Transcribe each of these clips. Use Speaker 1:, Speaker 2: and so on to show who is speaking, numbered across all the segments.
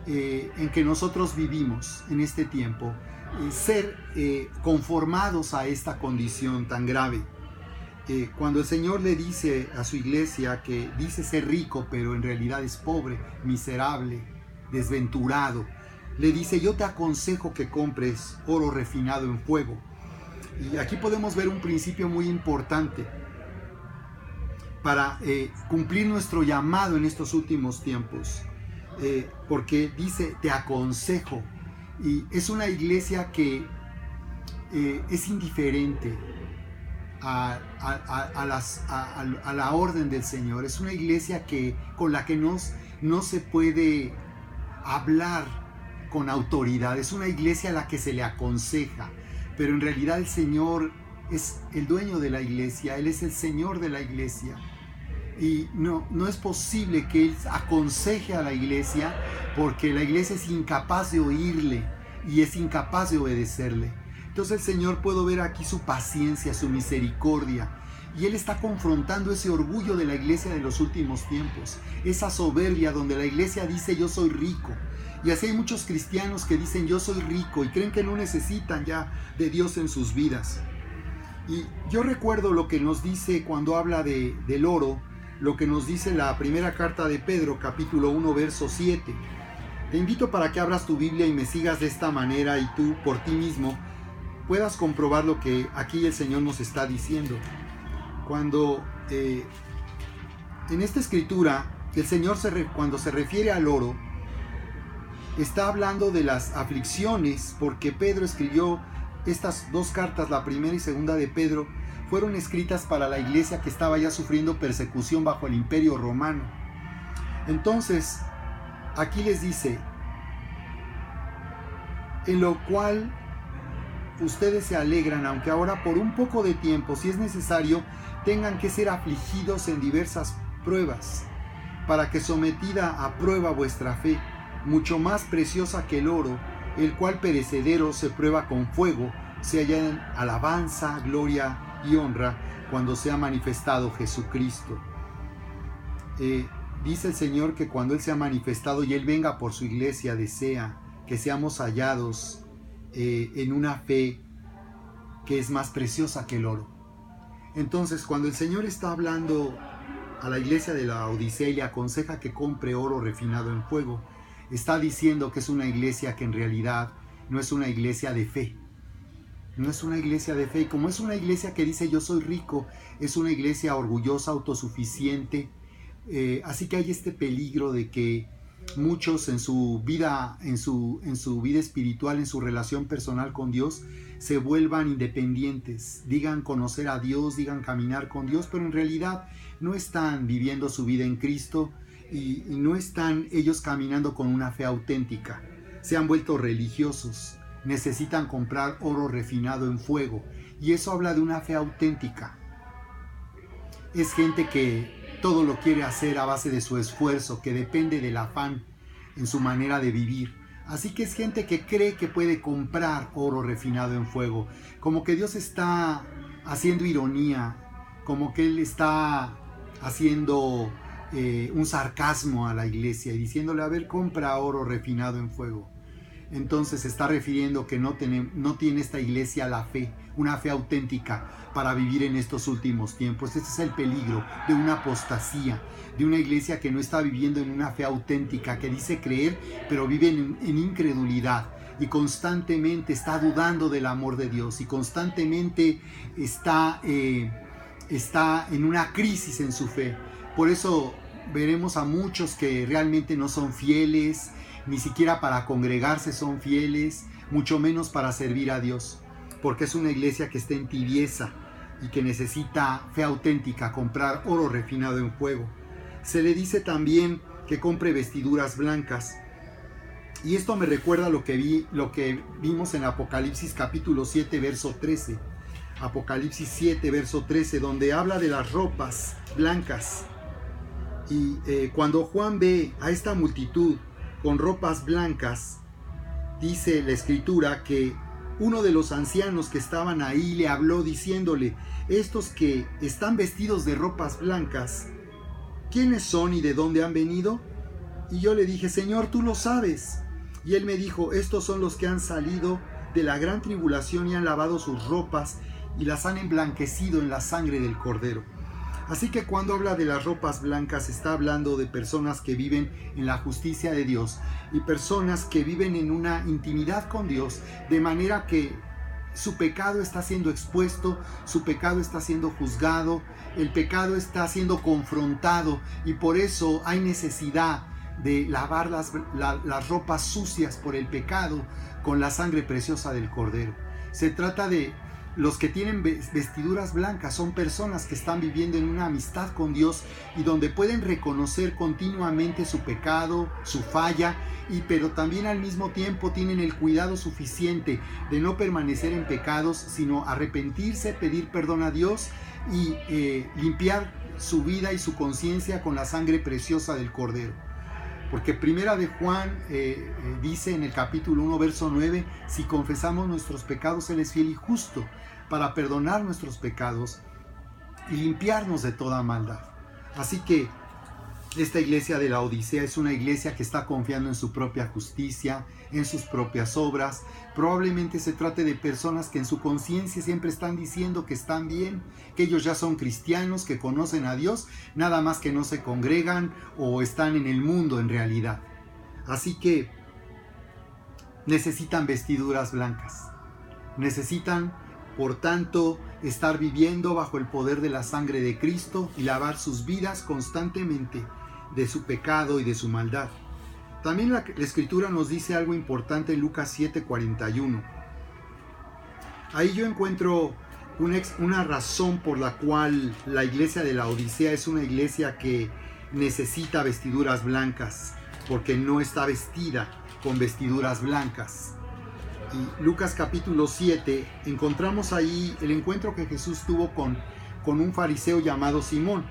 Speaker 1: en que nosotros vivimos en este tiempo, ser conformados a esta condición tan grave. Cuando el Señor le dice a su iglesia que dice ser rico, pero en realidad es pobre, miserable, desventurado, le dice: yo te aconsejo que compres oro refinado en fuego. Y aquí podemos ver un principio muy importante para cumplir nuestro llamado en estos últimos tiempos, porque dice: te aconsejo. Y es una iglesia que es indiferente a la orden del Señor. Es una iglesia con la que no se puede hablar con autoridad. Es una iglesia a la que se le aconseja, pero en realidad el Señor es el dueño de la iglesia. Él es el Señor de la iglesia, y no es posible que Él aconseje a la iglesia, porque la iglesia es incapaz de oírle y es incapaz de obedecerle. Entonces el Señor, puedo ver aquí su paciencia, su misericordia, y Él está confrontando ese orgullo de la iglesia de los últimos tiempos, esa soberbia donde la iglesia dice: yo soy rico. Y así hay muchos cristianos que dicen: yo soy rico, y creen que no necesitan ya de Dios en sus vidas. Y yo recuerdo lo que nos dice cuando habla del oro, lo que nos dice la primera carta de Pedro, capítulo 1, verso 7. Te invito para que abras tu Biblia y me sigas de esta manera, y tú por ti mismo puedas comprobar lo que aquí el Señor nos está diciendo. Cuando en esta escritura el Señor cuando se refiere al oro, está hablando de las aflicciones, porque Pedro escribió estas dos cartas, la primera y segunda de Pedro, fueron escritas para la iglesia que estaba ya sufriendo persecución bajo el Imperio Romano. Entonces, aquí les dice: en lo cual ustedes se alegran, aunque ahora por un poco de tiempo, si es necesario, tengan que ser afligidos en diversas pruebas, para que, sometida a prueba vuestra fe, mucho más preciosa que el oro, el cual perecedero se prueba con fuego, se halla en alabanza, gloria y honra cuando sea manifestado Jesucristo. Dice el Señor que cuando Él sea manifestado y Él venga por su iglesia, desea que seamos hallados en una fe que es más preciosa que el oro. Entonces, cuando el Señor está hablando a la iglesia de la Odisea y le aconseja que compre oro refinado en fuego, está diciendo que es una iglesia que en realidad no es una iglesia de fe. No es una iglesia de fe. Y como es una iglesia que dice: yo soy rico, es una iglesia orgullosa, autosuficiente. Así que hay este peligro de que muchos en su vida espiritual, en su relación personal con Dios, se vuelvan independientes, digan conocer a Dios, digan caminar con Dios, pero en realidad no están viviendo su vida en Cristo, y no están ellos caminando con una fe auténtica. Se han vuelto religiosos, necesitan comprar oro refinado en fuego, y eso habla de una fe auténtica. Es gente que todo lo quiere hacer a base de su esfuerzo, que depende del afán en su manera de vivir. Así que es gente que cree que puede comprar oro refinado en fuego, como que Dios está haciendo ironía, como que Él está haciendo un sarcasmo a la iglesia y diciéndole: a ver, compra oro refinado en fuego. Entonces se está refiriendo que no tiene esta iglesia la fe, una fe auténtica para vivir en estos últimos tiempos. Este es el peligro de una apostasía, de una iglesia que no está viviendo en una fe auténtica, que dice creer, pero vive en incredulidad, y constantemente está dudando del amor de Dios, y constantemente está en una crisis en su fe. Por eso veremos a muchos que realmente no son fieles, ni siquiera para congregarse son fieles, mucho menos para servir a Dios, porque es una iglesia que está en tibieza y que necesita fe auténtica, comprar oro refinado en fuego. Se le dice también que compre vestiduras blancas, y esto me recuerda lo que vimos en Apocalipsis capítulo 7, verso 13. Apocalipsis 7, verso 13, donde habla de las ropas blancas. Y cuando Juan ve a esta multitud con ropas blancas, dice la escritura que uno de los ancianos que estaban ahí le habló diciéndole: estos que están vestidos de ropas blancas, ¿quiénes son y de dónde han venido? Y yo le dije, Señor, tú lo sabes. Y él me dijo, estos son los que han salido de la gran tribulación y han lavado sus ropas y las han emblanquecido en la sangre del Cordero. Así que cuando habla de las ropas blancas, está hablando de personas que viven en la justicia de Dios y personas que viven en una intimidad con Dios, de manera que su pecado está siendo expuesto, su pecado está siendo juzgado, el pecado está siendo confrontado, y por eso hay necesidad de lavar las ropas sucias por el pecado con la sangre preciosa del Cordero. Se trata de los que tienen vestiduras blancas, son personas que están viviendo en una amistad con Dios y donde pueden reconocer continuamente su pecado, su falla, pero también al mismo tiempo tienen el cuidado suficiente de no permanecer en pecados, sino arrepentirse, pedir perdón a Dios y limpiar su vida y su conciencia con la sangre preciosa del Cordero. Porque Primera de Juan dice en el capítulo 1, verso 9, si confesamos nuestros pecados, Él es fiel y justo para perdonar nuestros pecados y limpiarnos de toda maldad. Así que esta iglesia de la Odisea es una iglesia que está confiando en su propia justicia, en sus propias obras. Probablemente se trate de personas que en su conciencia siempre están diciendo que están bien, que ellos ya son cristianos, que conocen a Dios, nada más que no se congregan o están en el mundo en realidad. Así que necesitan vestiduras blancas. Necesitan, por tanto, estar viviendo bajo el poder de la sangre de Cristo y lavar sus vidas constantemente de su pecado y de su maldad. También la Escritura nos dice algo importante en Lucas 7:41. Ahí yo encuentro una razón por la cual la iglesia de la Odisea es una iglesia que necesita vestiduras blancas, porque no está vestida con vestiduras blancas. Y Lucas capítulo 7, encontramos ahí el encuentro que Jesús tuvo con un fariseo llamado Simón.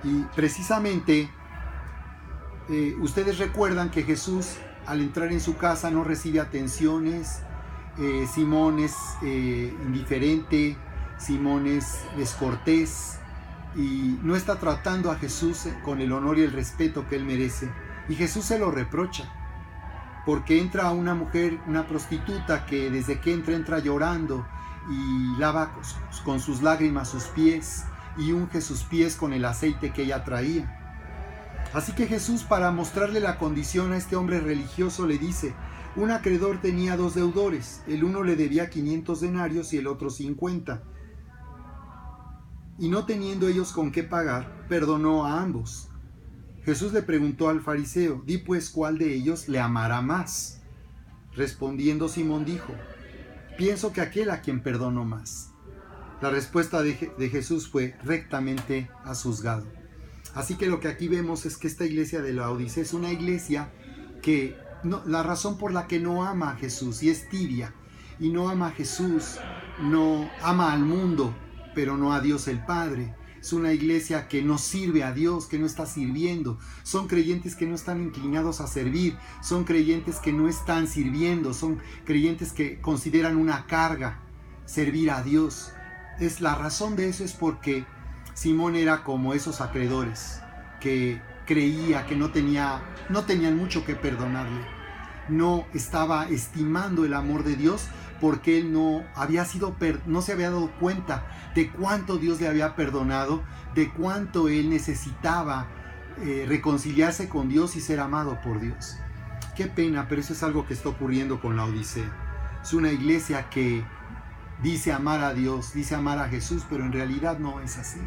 Speaker 1: Y precisamente ustedes recuerdan que Jesús, al entrar en su casa, no recibe atenciones. Simón es indiferente, Simón es descortés y no está tratando a Jesús con el honor y el respeto que él merece. Y Jesús se lo reprocha, porque entra una mujer, una prostituta, que desde que entra llorando y lava con sus lágrimas sus pies y unge sus pies con el aceite que ella traía. Así que Jesús, para mostrarle la condición a este hombre religioso, le dice: un acreedor tenía 2 deudores, el uno le debía 500 denarios y el otro 50. Y no teniendo ellos con qué pagar, perdonó a ambos. Jesús le preguntó al fariseo: di pues, ¿cuál de ellos le amará más? Respondiendo Simón dijo: pienso que aquel a quien perdonó más. La respuesta de Jesús fue: rectamente has juzgado. Así que lo que aquí vemos es que esta iglesia de la Odisea es una iglesia que la razón por la que no ama a Jesús y es tibia y no ama a Jesús, no ama al mundo, pero no a Dios el Padre. Es una iglesia que no sirve a Dios, que no está sirviendo. Son creyentes que no están inclinados a servir. Son creyentes que no están sirviendo. Son creyentes que consideran una carga servir a Dios. La razón de eso es porque Simón era como esos acreedores que creía que no tenían mucho que perdonarle. No estaba estimando el amor de Dios porque él no se había dado cuenta de cuánto Dios le había perdonado, de cuánto él necesitaba reconciliarse con Dios y ser amado por Dios. Qué pena, pero eso es algo que está ocurriendo con la Odisea. Es una iglesia que dice amar a Dios, dice amar a Jesús, pero en realidad no es así.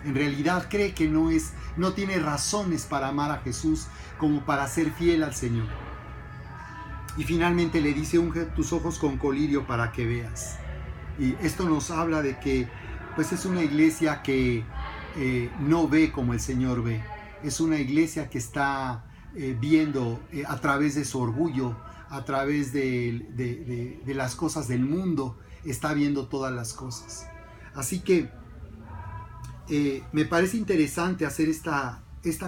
Speaker 1: En realidad cree que no tiene razones para amar a Jesús como para ser fiel al Señor. Y finalmente le dice: unge tus ojos con colirio para que veas. Y esto nos habla de que pues es una iglesia que no ve como el Señor ve. Es una iglesia que está viendo a través de su orgullo, a través de las cosas del mundo, está viendo todas las cosas. Así que me parece interesante hacer esta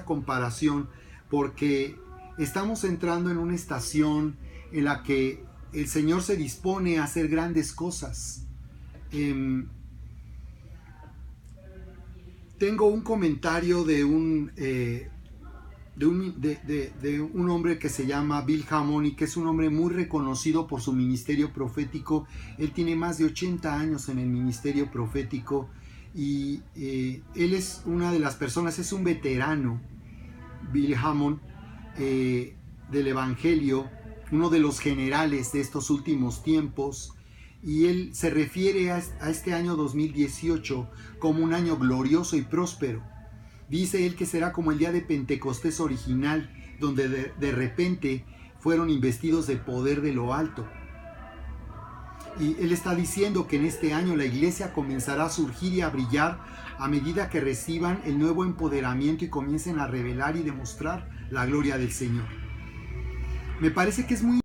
Speaker 1: comparación, porque estamos entrando en una estación en la que el Señor se dispone a hacer grandes cosas. Tengo un comentario de de un hombre que se llama Bill Hamon y que es un hombre muy reconocido por su ministerio profético. Él tiene más de 80 años en el ministerio profético y él es una de las personas, es un veterano, Bill Hamon, del Evangelio, uno de los generales de estos últimos tiempos, y él se refiere a este año 2018 como un año glorioso y próspero. Dice él que será como el día de Pentecostés original, donde de repente fueron investidos de poder de lo alto. Y él está diciendo que en este año la iglesia comenzará a surgir y a brillar a medida que reciban el nuevo empoderamiento y comiencen a revelar y demostrar la gloria del Señor. Me parece que es muy